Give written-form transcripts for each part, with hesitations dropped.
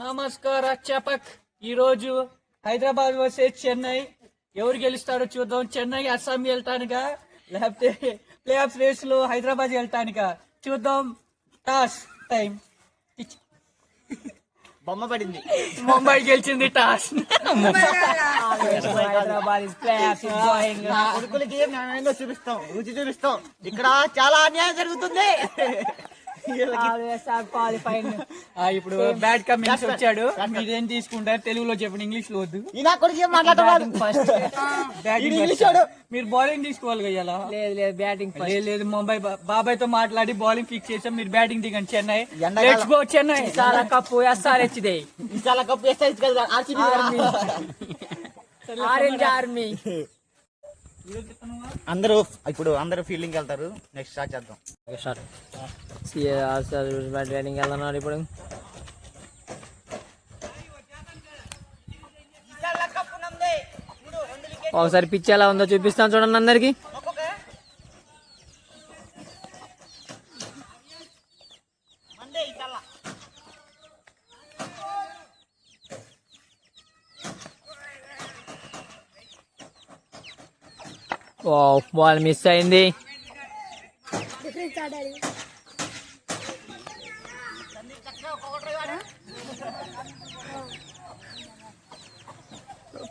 నమస్కార చెప్పక్. ఈరోజు హైదరాబాద్ వర్సెస్ చెన్నై. ఎవరు గెలుస్తారో చూద్దాం. చెన్నై అస్సాం వెళ్తానుగా, లేకపోతే ప్లే ఆఫ్ రేస్ లో హైదరాబాద్ వెళ్తానుగా చూద్దాం. Toss time. బొమ్మ పడింది. ముంబై గెలిచింది టాస్. కొడుకులకి న్యాయంగా చూపిస్తాం, రుచి చూపిస్తాం. ఇక్కడ చాలా అన్యాయం జరుగుతుంది. ఇప్పుడు బ్యాట్ కమిన్స్ వచ్చాడు. మీరేం తీసుకుంటారు? తెలుగులో చెప్పండి, ఇంగ్లీష్ లో వద్దు. మీరు బౌలింగ్ తీసుకోవాలి కదా. లేదు బ్యాటింగ్ లేదు ముంబై బాబాయ్ తో మాట్లాడి బౌలింగ్ ఫిక్స్ చేసాం. మీరు బ్యాటింగ్ దిగండి. Chennai let's go Chennai. చాలా కప్పు SRH దే. చాలా కప్పు ఆరెంజ్ ఆర్మీ. అందరూ ఫీల్డింగ్ వెళ్తారు. నెక్స్ట్ స్టార్ట్ చేద్దాం. బ్యాటింగ్ వెళ్తున్నారు ఇప్పుడు. ఒకసారి పిచ్ ఎలా ఉందో చూపిస్తాను చూడండి అందరికి. బాల్ మిస్ అయింది.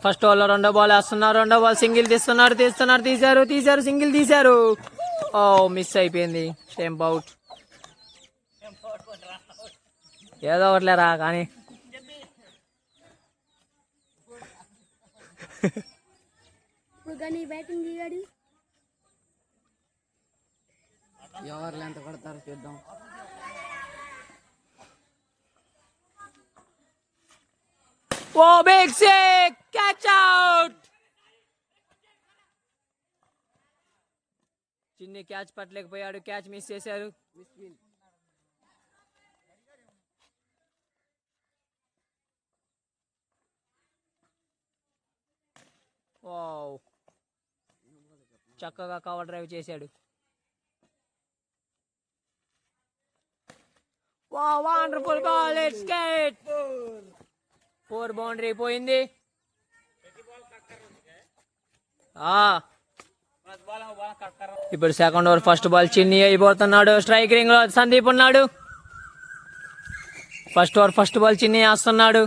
ఫస్ట్ ఓవర్ లో రెండో బాల్ వేస్తున్నారు. రెండో బాల్ సింగిల్ తీశారు సింగిల్ తీశారు. మిస్ అయిపోయింది. Stump out. ఏదో ఒకట్లేరా కానీ ఎవరు ఎంత కొడతారో చూద్దాం. Big six, catch out. Chinni catch పట్టలేకపోయాడు. క్యాచ్ మిస్ చేశారు. చక్కగా కవర్ డ్రైవ్ చేశాడు. Wonderful ball. It's gate. 4 boundary పోయింది. ఇప్పుడు సెకండ్ ఓవర్ ఫస్ట్ బాల్ చిన్ని అయిపోతున్నాడు. స్ట్రైక్ రింగ్ లో సందీప్ ఉన్నాడు. ఫస్ట్ ఓవర్ ఫస్ట్ బాల్ చిన్ని వేస్తున్నాడు.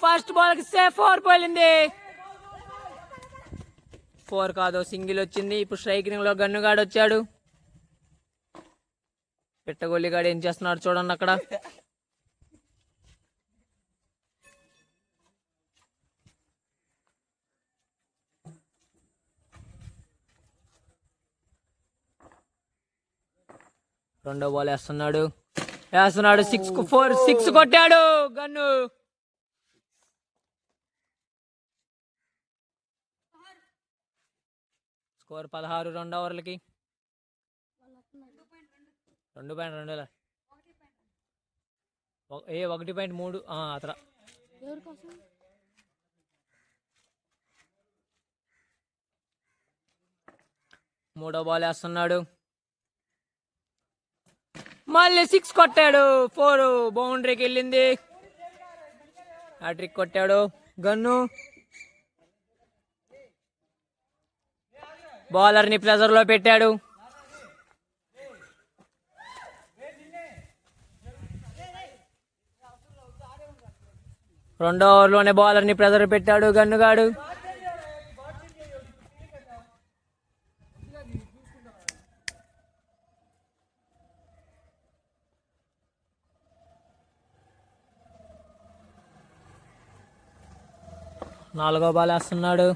ఫస్ట్ బాల్ కి 4 పోయింది. 4 కాదు, సింగిల్ వచ్చింది. ఇప్పుడు స్ట్రైక్ రింగ్ లో గన్నుగాడు వచ్చాడు. పెట్టగొల్లిగాడు ఏం చేస్తున్నాడు చూడండి అక్కడ. రెండో బాల్ వేస్తున్నాడు. 6 కొట్టాడు గన్ను. స్కోర్ 16 రెండో ఓవర్లకి. 2.2 1.3 అത്ര. మూడో బాల్ వేస్తున్నాడు. మళ్ళీ 6 కొట్టాడు. 4 బౌండరీకి వెళ్ళింది. హ్యాట్రిక్ కొట్టాడు గన్ను. బౌలర్ ని ప్రెజర్ లో పెట్టాడు. రెండో ఓవర్లోనే బౌలర్ ని ప్రెజర్ పెట్టాడు గన్నుగాడు. నాలుగో బాల్ వేస్తున్నాడు.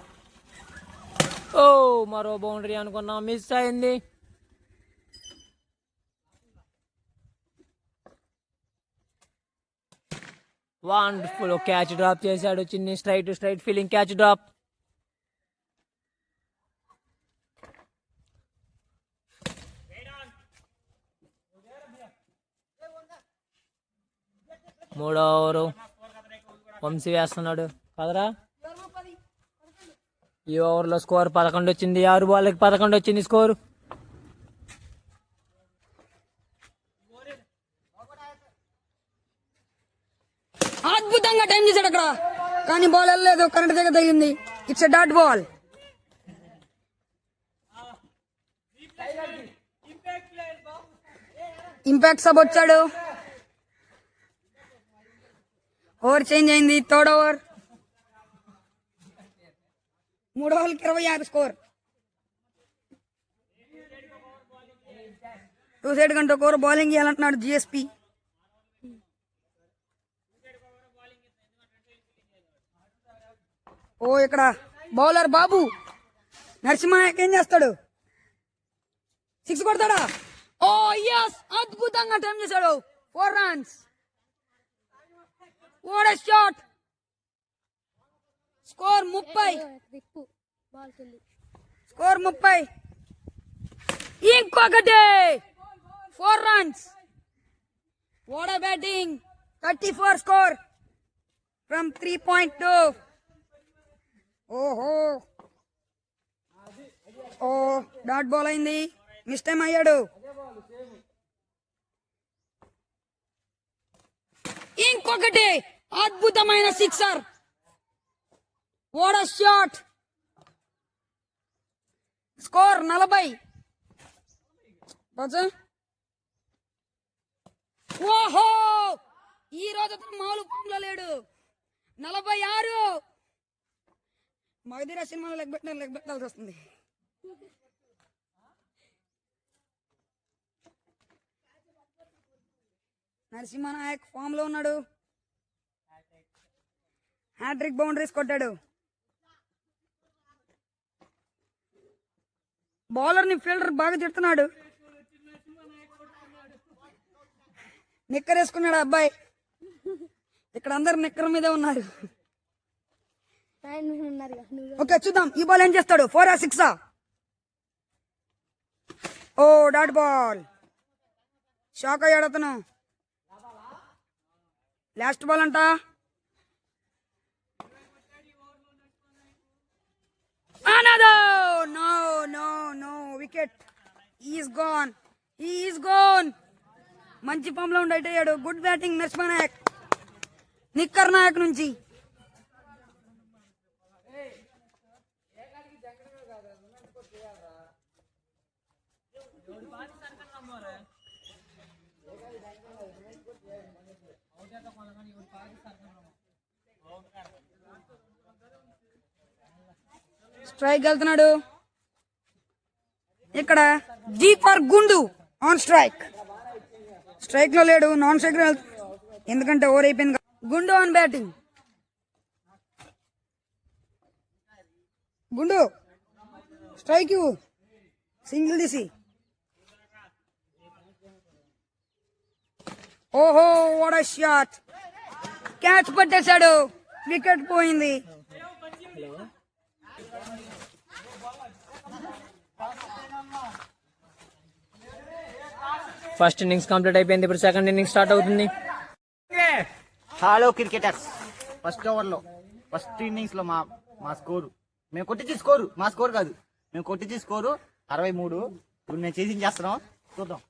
మరో బౌండరీ అనుకున్నా, మిస్ అయింది. వండర్ఫుల్ క్యాచ్ డ్రాప్ చేశాడు చిన్ని. Straight feeling catch drop. మూడో ఓవరు వంశీ వేస్తున్నాడు కదరా. ఈ ఓవర్లో స్కోర్ 11 వచ్చింది. 6 బాల్కి 11 వచ్చింది స్కోరు. అద్భుతంగా టైం చేశాడు అక్కడ, కానీ బాల్ వెళ్ళలేదు, కరెంట్ దగ్గర తగిలింది. It's a dot ball. Impact sub వచ్చాడు. ఓవర్ చేంజ్ అయింది. Third over. 3 ఓవర్లకి 26 స్కోర్. 2 సైడ్ కంటే ఒక ఓవర్ బౌలింగ్ చేయాలంటున్నాడు జిఎస్పి. ఓ ఇక్కడ బౌలర్ బాబు నరసింహనాయక్ ఏం చేస్తాడు? 6 కొడతాడా? ఓ యస్, అద్భుతంగా టైం చేశాడు. 4 runs. What a shot. Score 30. Score 30. ఇంకొకటి 4 runs. What a batting. 34 score from 3.2. ఓహో, ఓ డాట్ బాల్ అయింది. మిస్ టైం అయ్యాడు. ఇంకొకటి అద్భుతమైన sixer. What a shot. Score 40. ఓహో, ఈ రోజు అతను మామూలు ఫామ్ లో లేడు. 46. మగధీర సినిమాలో లెగ్ పెట్టాల్సి వస్తుంది. నరసింహనాయక్ ఫామ్ లో ఉన్నాడు. హ్యాట్రిక్ బౌండరీస్ కొట్టాడు. బౌలర్ ని ఫీల్డర్ బాగా తిడుతున్నాడు. నిక్కర్ వేసుకున్నాడు అబ్బాయి. ఇక్కడ అందరు నిక్కర్ మీదే ఉన్నారు. ఓకే, చూద్దాం ఈ బాల్ ఏం చేస్తాడు. 4 or 6? Oh dot ball. Shock అయ్యాడు అతను. లాస్ట్ బాల్ అంట. No no no, wicket. Is gone, is gone. మంచి ఫామ్ లో ఉండి అయ్యాడు. గుడ్ బ్యాటింగ్ నరసింహనాయక్, నిక్కర్ నాయక్ నుంచి. స్ట్రైక్ వెళ్తున్నాడు. ఇక్కడ జీ ఫర్ గుండు ఆన్ స్ట్రైక్. స్ట్రైక్ లో లేడు, నాన్ స్ట్రైక్ లో ఎందుకంటే ఓవర్ అయిపోయింది. గుండు ఆన్ బ్యాటింగ్. గుండు స్ట్రైక్ ఇవ్వు, సింగిల్ తీసి. ఓహో, వాట్ ఎ షాట్. క్యాచ్ పట్టేశాడు. వికెట్ పోయింది. ఫస్ట్ ఇన్నింగ్స్ కంప్లీట్ అయిపోయింది. ఇప్పుడు సెకండ్ ఇన్నింగ్స్ స్టార్ట్ అవుతుంది. హలో క్రికెటర్స్, ఫస్ట్ ఓవర్ లో ఫస్ట్ ఇన్నింగ్స్ లో మా స్కోరు, మేము కొట్టించి స్కోరు, మా స్కోర్ కాదు, మేము కొట్టించి స్కోరు 63. ఇప్పుడు మేము చేసి చేస్తున్నాం, చూద్దాం.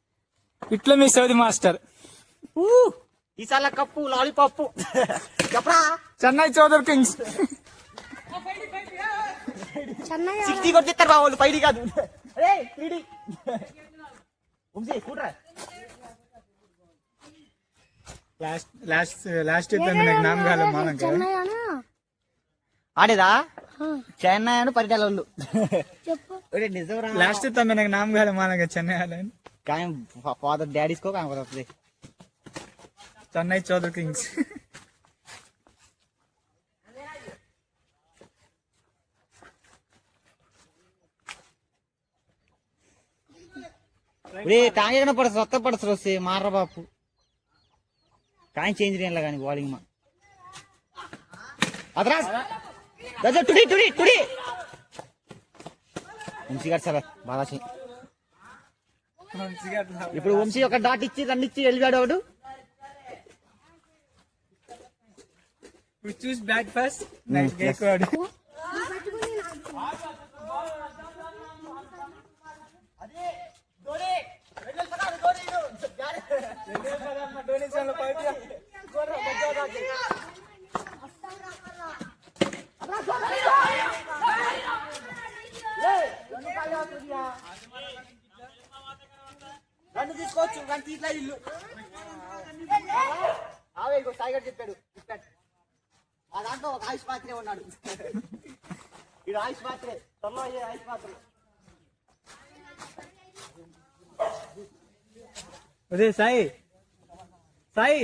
ఇట్లా మీ సౌది మాస్టర్. ఈసారి కప్పు లాలీపాప్ చెప్పరా. చెన్నై చౌదర్ కింగ్స్ 60 కొట్టిస్తారు రా వాళ్ళు, 5D కాదు. 3D. కూడరా. లాస్ట్ ఆడేదా చెన్నై అని పరిటాలు నిజం. లాస్ట్ నామ్ గాల మానగా చెన్నై కానీ ఫాదర్ డాడీస్కో కాకపోతే చెన్నై చౌదర్ కింగ్స్. టాంగే పడచ్చు, రొత్త పడచ్చు వస్తే మార్ర బాపు కాయ చేంజ్ చేయలే కానీ బౌలింగ్ మా అదరా టుడి టుడి టుడి వంశీ గారు సార్ బాగా ఇప్పుడు వంశీ ఒక డాట్ ఇచ్చి రన్ ఇచ్చి వెళ్ళాడు వాడు. చూస్ బ్యాట్ ఫస్ట్ నైట్ గేక్వాడ్. ఇగో సాయిగడ్ చెప్పాడు ఆ దాంట్లో ఒక ఆయుష్ పాత్రే ఉన్నాడు. ఇది ఆయుష్ పాత్రే, త్వరలో అయ్యే ఆయుష్ పాత్ర. అదే సాయి సాయి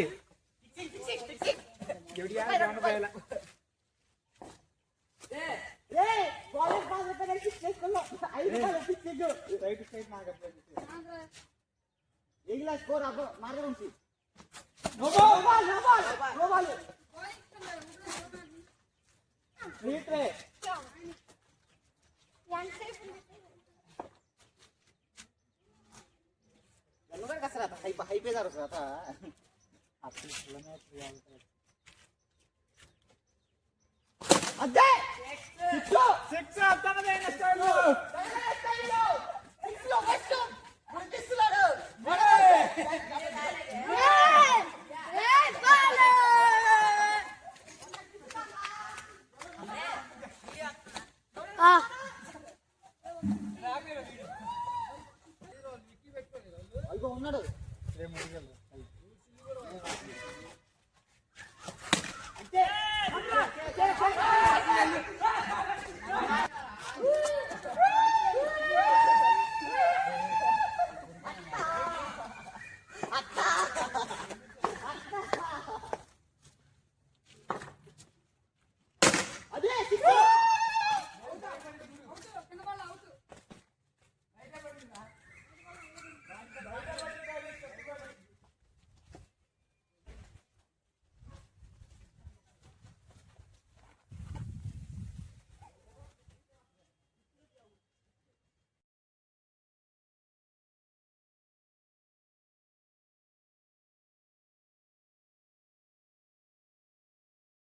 స్కోర్ మార్గం నుంచి అయిపోయేదారు సార్ అదే సిక్స్ తనదైన స్టైల్ Yes!